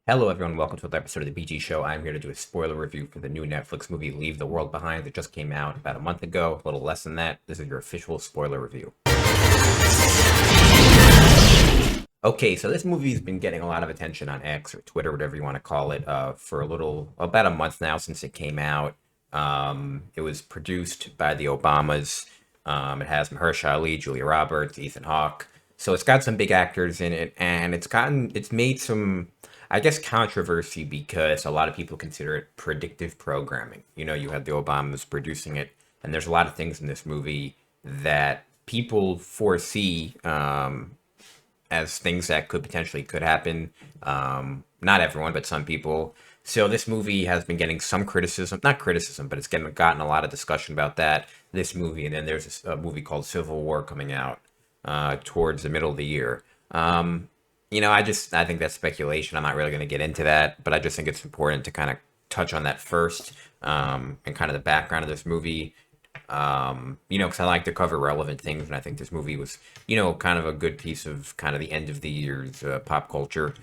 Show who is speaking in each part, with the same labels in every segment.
Speaker 1: Hello, everyone. Welcome to another episode of the BG Show. I'm here to do a spoiler review for the new Netflix movie Leave the World Behind that just came out about a month ago. A little less than that. This is your official spoiler review. Okay, so this movie's been getting a lot of attention on X or Twitter, whatever you want to call it, for about a month now since it came out. It was produced by the Obamas. It has Mahershala Ali, Julia Roberts, Ethan Hawke. So it's got some big actors in it, and it's made some, I guess, controversy because a lot of people consider it predictive programming. You know, you had the Obamas producing it, and there's a lot of things in this movie that people foresee as things that could happen. Not everyone, but some people. So this movie has been getting some criticism, not criticism, but it's gotten a lot of discussion about that. This movie, and then there's a movie called Civil War coming out towards the middle of the year. I think that's speculation. I'm not really going to get into that, but I just think it's important to kind of touch on that first, and kind of the background of this movie. Because I like to cover relevant things, and I think this movie was, kind of a good piece of kind of the end of the year's pop culture.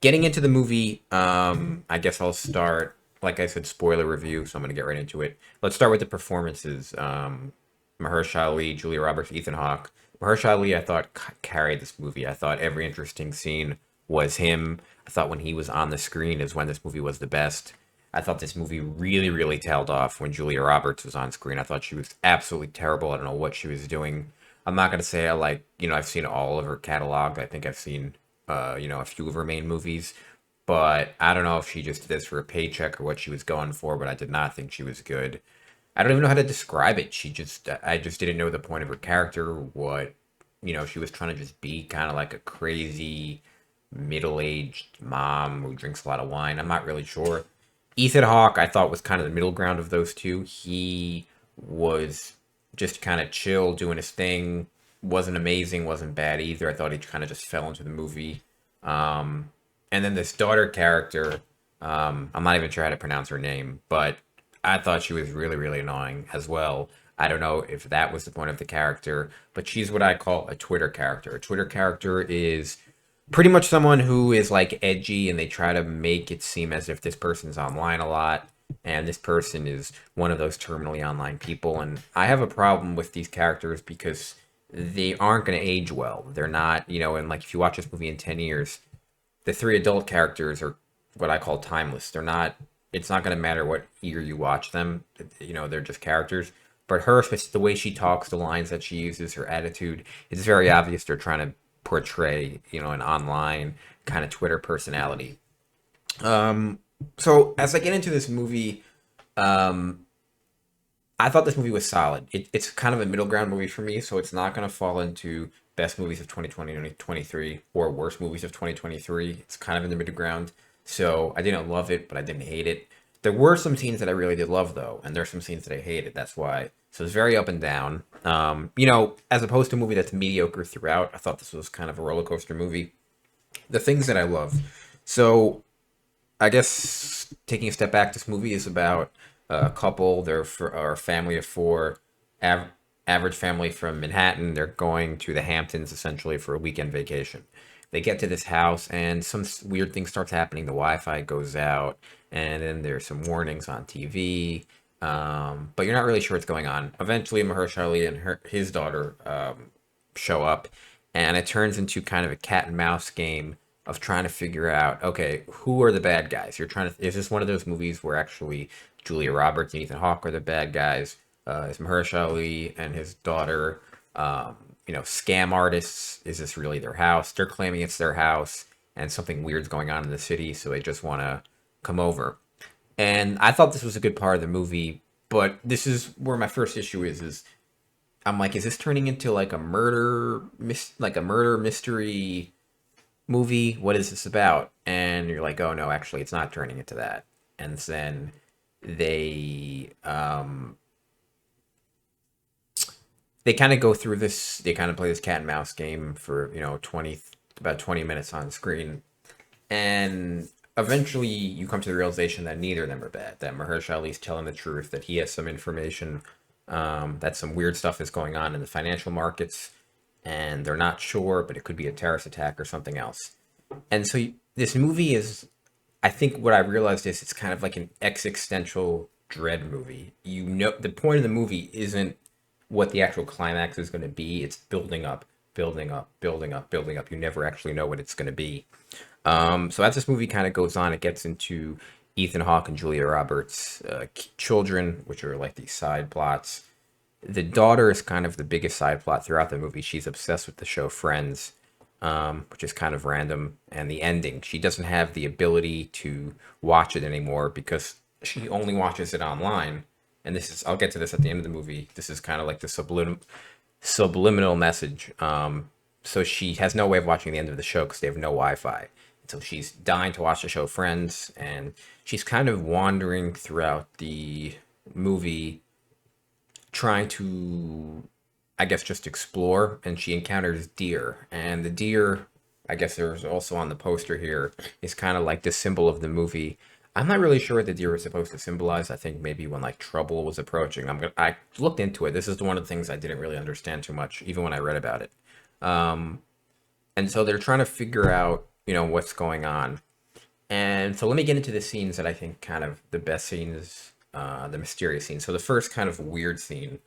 Speaker 1: Getting into the movie, I guess I'll start, like I said, spoiler review, so I'm going to get right into it. Let's start with the performances. Mahershala Ali, Julia Roberts, Ethan Hawke. Mahershala Ali, I thought, carried this movie. I thought every interesting scene was him. I thought when he was on the screen is when this movie was the best. I thought this movie really, really tailed off when Julia Roberts was on screen. I thought she was absolutely terrible. I don't know what she was doing. I'm not gonna say I've seen all of her catalog. I think I've seen, a few of her main movies, but I don't know if she just did this for a paycheck or what she was going for. But I did not think she was good. I don't even know how to describe it. I just didn't know the point of her character. What, she was trying to just be kind of like a crazy middle-aged mom who drinks a lot of wine. I'm not really sure. Ethan Hawke, I thought, was kind of the middle ground of those two. He was just kind of chill, doing his thing. Wasn't amazing, wasn't bad either. I thought he kind of just fell into the movie. And then this daughter character, I'm not even sure how to pronounce her name, but I thought she was really, really annoying as well. I don't know if that was the point of the character, but she's what I call a Twitter character. A Twitter character is pretty much someone who is like edgy, and they try to make it seem as if this person's online a lot, and this person is one of those terminally online people. And I have a problem with these characters because they aren't going to age well. They're not, and like if you watch this movie in 10 years, the three adult characters are what I call timeless. They're not, it's not going to matter what year you watch them. They're just characters. But her, the way she talks, the lines that she uses, her attitude, it's very obvious they're trying to portray, an online kind of Twitter personality. So as I get into this movie, I thought this movie was solid. It's kind of a middle ground movie for me, so it's not going to fall into best movies of 2020 and 2023 or worst movies of 2023. It's kind of in the middle ground. So I didn't love it, but I didn't hate it. There were some scenes that I really did love, though, and there's some scenes that I hated. That's why. So it's very up and down. As opposed to a movie that's mediocre throughout, I thought this was kind of a roller coaster movie. The things that I love. So I guess taking a step back, this movie is about a couple. Are a family of four, average family from Manhattan. They're going to the Hamptons essentially for a weekend vacation. They get to this house, and some weird thing starts happening. The Wi-Fi goes out, and then there's some warnings on TV. But you're not really sure what's going on. Eventually, Mahershala Ali and his daughter show up, and it turns into kind of a cat and mouse game of trying to figure out, okay, who are the bad guys? Is this one of those movies where actually Julia Roberts and Ethan Hawke are the bad guys? Is Mahershala Ali and his daughter, scam artists? Is this really their house? They're claiming it's their house, and something weird's going on in the city, so they just want to come over. And I thought this was a good part of the movie, but this is where my first issue is I'm like, is this turning into like a murder mystery movie? What is this about? And you're like, oh no, actually it's not turning into that. And then they kind of go through this, they kind of play this cat and mouse game for, about 20 minutes on screen. And eventually you come to the realization that neither of them are bad, that Mahershala Ali's telling the truth, that he has some information, that some weird stuff is going on in the financial markets, and they're not sure, but it could be a terrorist attack or something else. And so this movie is I think what I realized is it's kind of like an existential dread movie. You know, the point of the movie isn't what the actual climax is going to be. It's building up, building up, building up, building up. You never actually know what it's going to be. So as this movie kind of goes on, it gets into Ethan Hawke and Julia Roberts' children, which are like these side plots. The daughter is kind of the biggest side plot throughout the movie. She's obsessed with the show Friends, which is kind of random. And the ending, she doesn't have the ability to watch it anymore because she only watches it online. And this is, I'll get to this at the end of the movie. This is kind of like the subliminal message. So she has no way of watching the end of the show because they have no Wi-Fi. So she's dying to watch the show Friends, and she's kind of wandering throughout the movie, trying to, I guess, just explore. And she encounters deer, and the deer, I guess there's also on the poster here, is kind of like the symbol of the movie. I'm not really sure what the deer was supposed to symbolize. I think maybe when like trouble was approaching. I looked into it. This is one of the things I didn't really understand too much, even when I read about it. Um, and so they're trying to figure out, what's going on. And so let me get into the scenes that I think kind of the best scenes, the mysterious scenes. So the first kind of weird scene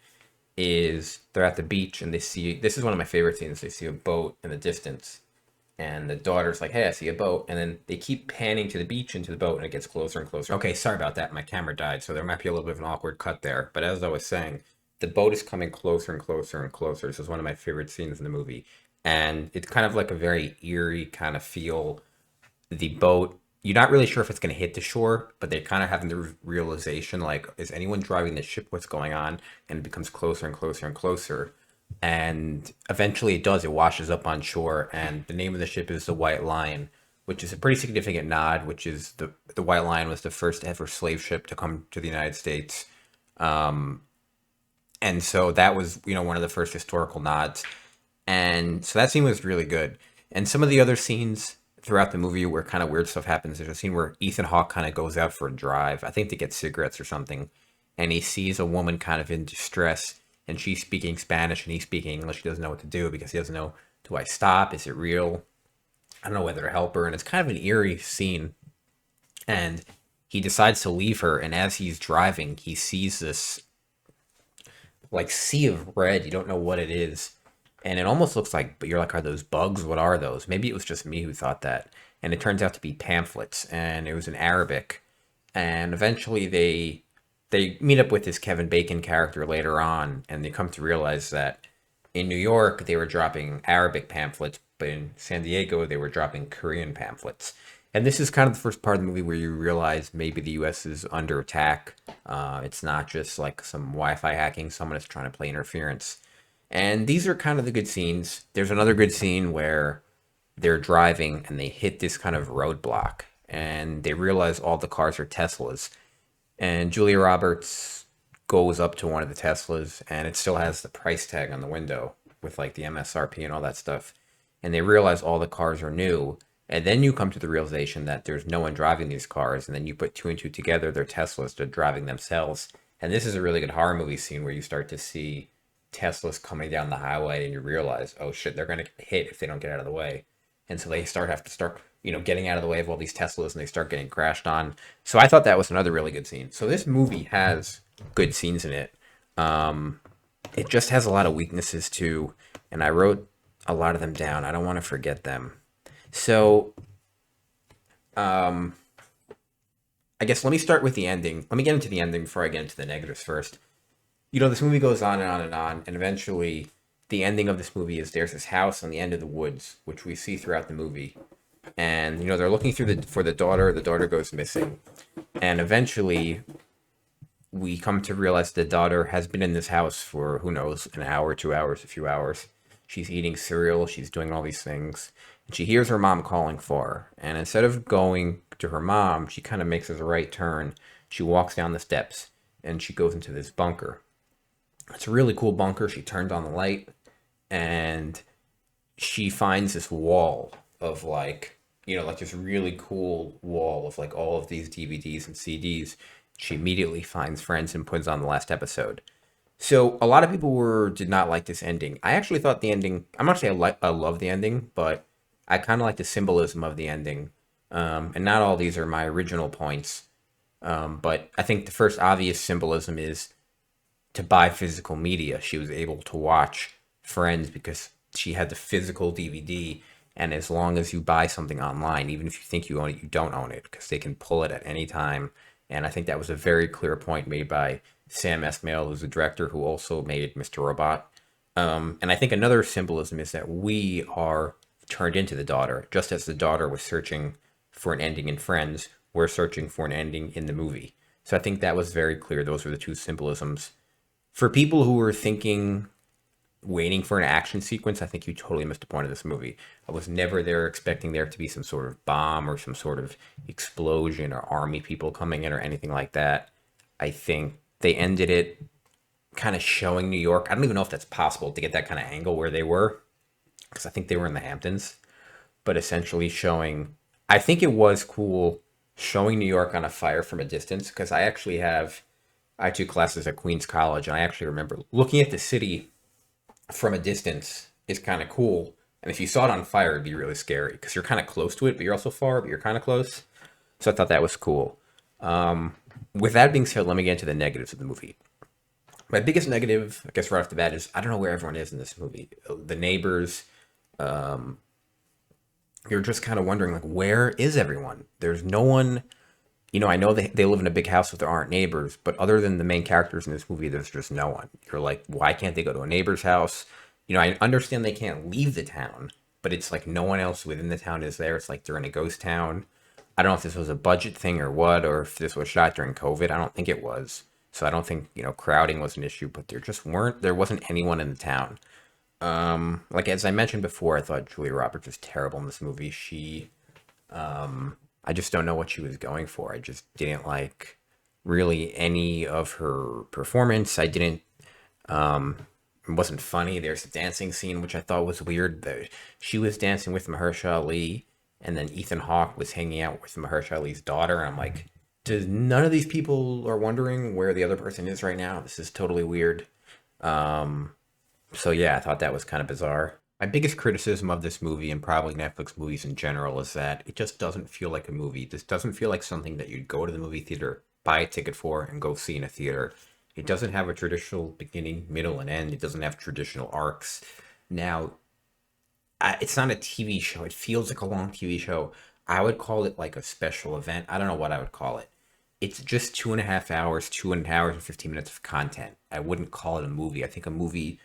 Speaker 1: is they're at the beach and they see, this is one of my favorite scenes. They see a boat in the distance and the daughter's like, hey, I see a boat. And then they keep panning to the beach and to the boat and it gets closer and closer. Okay, sorry about that. My camera died. So there might be a little bit of an awkward cut there. But as I was saying, the boat is coming closer and closer and closer. This is one of my favorite scenes in the movie. And it's kind of like a very eerie kind of feel. The boat, you're not really sure if it's going to hit the shore, but they're kind of having the realization, like, is anyone driving the ship? What's going on? And it becomes closer and closer and closer. And eventually it does. It washes up on shore. And the name of the ship is the White Lion, which is a pretty significant nod, which is the White Lion was the first ever slave ship to come to the United States. Um, and so that was, one of the first historical nods. And so that scene was really good. And some of the other scenes throughout the movie where kind of weird stuff happens. There's a scene where Ethan Hawke kind of goes out for a drive, I think to get cigarettes or something, and he sees a woman kind of in distress, and she's speaking Spanish and he's speaking English. He doesn't know what to do because he doesn't know, do I stop? Is it real? I don't know whether to help her. And it's kind of an eerie scene. And he decides to leave her, and as he's driving, he sees this like sea of red. You don't know what it is. And it almost looks like, but you're like, are those bugs? What are those? Maybe it was just me who thought that. And it turns out to be pamphlets, and it was in Arabic. And eventually they meet up with this Kevin Bacon character later on, and they come to realize that in New York they were dropping Arabic pamphlets, but in San Diego they were dropping Korean pamphlets. And this is kind of the first part of the movie where you realize maybe the U.S. is under attack. It's not just like some Wi-Fi hacking. Someone is trying to play interference. And these are kind of the good scenes. There's another good scene where they're driving and they hit this kind of roadblock and they realize all the cars are Teslas. And Julia Roberts goes up to one of the Teslas and it still has the price tag on the window with like the MSRP and all that stuff. And they realize all the cars are new. And then you come to the realization that there's no one driving these cars. And then you put two and two together, they're Teslas, they're driving themselves. And this is a really good horror movie scene where you start to see Tesla's coming down the highway and you realize, oh shit, they're going to get hit if they don't get out of the way. And so they have to start, getting out of the way of all these Teslas and they start getting crashed on. So I thought that was another really good scene. So this movie has good scenes in it. It just has a lot of weaknesses too. And I wrote a lot of them down. I don't want to forget them. So, I guess let me start with the ending. Let me get into the ending before I get into the negatives first. This movie goes on and on and on, and eventually the ending of this movie is there's this house on the end of the woods, which we see throughout the movie. And, they're looking for the daughter. The daughter goes missing. And eventually we come to realize the daughter has been in this house for, who knows, an hour, 2 hours, a few hours. She's eating cereal. She's doing all these things. And she hears her mom calling for her. And instead of going to her mom, she kind of makes a right turn. She walks down the steps and she goes into this bunker. It's a really cool bunker. She turns on the light and she finds this wall of like this really cool wall of like all of these DVDs and CDs. She immediately finds Friends and puts on the last episode. So a lot of people did not like this ending. I actually thought the ending, I'm not saying I love the ending, but I kind of like the symbolism of the ending. And not all these are my original points. But I think the first obvious symbolism is to buy physical media. She was able to watch Friends because she had the physical DVD. And as long as you buy something online, even if you think you own it, you don't own it because they can pull it at any time. And I think that was a very clear point made by Sam Esmail, who's the director who also made Mr. Robot. And I think another symbolism is that we are turned into the daughter, just as the daughter was searching for an ending in Friends, we're searching for an ending in the movie. So I think that was very clear. Those were the two symbolisms. For people who were thinking, waiting for an action sequence, I think you totally missed the point of this movie. I was never there expecting there to be some sort of bomb or some sort of explosion or army people coming in or anything like that. I think they ended it kind of showing New York. I don't even know if that's possible to get that kind of angle where they were, because I think they were in the Hamptons, but essentially showing, I think it was cool showing New York on a fire from a distance, because I took classes at Queens College, and I actually remember looking at the city from a distance is kind of cool. And if you saw it on fire, it'd be really scary because you're kind of close to it, but you're also far, but you're kind of close. So I thought that was cool. With that being said, let me get into the negatives of the movie. My biggest negative, I guess right off the bat, is I don't know where everyone is in this movie. The neighbors, you're just kind of wondering, like, where is everyone? There's no one. I know they live in a big house, so there aren't neighbors, but other than the main characters in this movie, there's just no one. You're like, why can't they go to a neighbor's house? I understand they can't leave the town, but it's like no one else within the town is there. It's like they're in a ghost town. I don't know if this was a budget thing or what, or if this was shot during COVID. I don't think it was. So I don't think, crowding was an issue, but there wasn't anyone in the town. Like as I mentioned before, I thought Julia Roberts was terrible in this movie. I just don't know what she was going for. I just didn't like really any of her performance. It wasn't funny. There's a dancing scene, which I thought was weird. She was dancing with Mahershala Ali, and then Ethan Hawke was hanging out with Mahershala Ali's daughter. And I'm like, none of these people are wondering where the other person is right now? This is totally weird. So yeah, I thought that was kind of bizarre. My biggest criticism of this movie, and probably Netflix movies in general, is that it just doesn't feel like a movie. This doesn't feel like something that you'd go to the movie theater, buy a ticket for, and go see in a theater. It doesn't have a traditional beginning, middle, and end. It doesn't have traditional arcs. Now, it's not a TV show. It feels like a long TV show. I would call it like a special event. I don't know what I would call it. It's just 2.5 hours, 2 hours and 15 minutes of content. I wouldn't call it a movie. I think a movie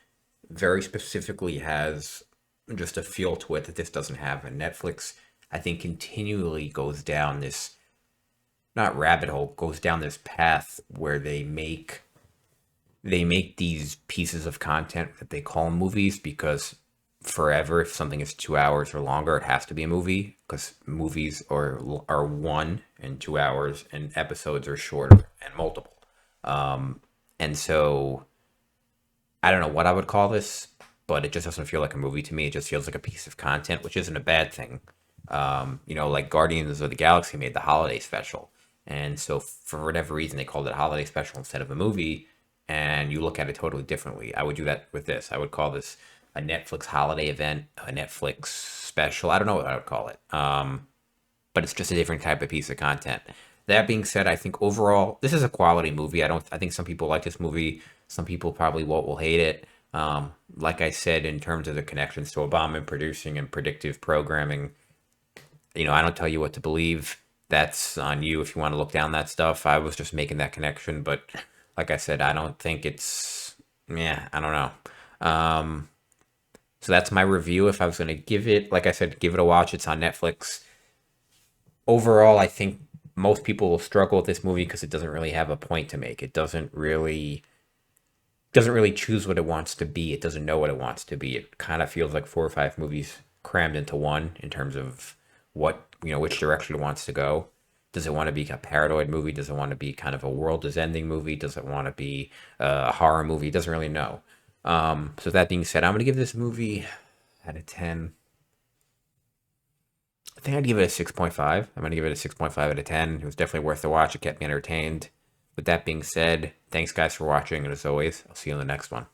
Speaker 1: very specifically has just a feel to it that this doesn't have. And Netflix, I think, continually goes down this, not rabbit hole, goes down this path where they make these pieces of content that they call movies, because forever, if something is 2 hours or longer, it has to be a movie, because movies are 1 and 2 hours, and episodes are shorter and multiple. And so I don't know what I would call this, but it just doesn't feel like a movie to me. It just feels like a piece of content, which isn't a bad thing. Like Guardians of the Galaxy made the holiday special. And so for whatever reason, they called it a holiday special instead of a movie. And you look at it totally differently. I would do that with this. I would call this a Netflix holiday event, a Netflix special. I don't know what I would call it. But it's just a different type of piece of content. That being said, I think overall, this is a quality movie. I think some people like this movie. Some people probably will hate it. Like I said, in terms of the connections to Obama and producing and predictive programming, I don't tell you what to believe. That's on you if you want to look down that stuff. I was just making that connection, but like I said, I don't think I don't know. So that's my review. If I was going to give it, like I said, give it a watch. It's on Netflix. Overall, I think most people will struggle with this movie because it doesn't really have a point to make. It doesn't really choose what it wants to be. It doesn't know what it wants to be. It kind of feels like 4 or 5 movies crammed into one in terms of what, which direction it wants to go. Does it want to be a paranoid movie? Does it want to be kind of a world is ending movie? Does it want to be a horror movie? It doesn't really know. So that being said, I'm going to give this movie out of 10. I think I'd give it a 6.5. I'm going to give it a 6.5 out of 10. It was definitely worth the watch. It kept me entertained. With that being said, thanks guys for watching. And as always, I'll see you in the next one.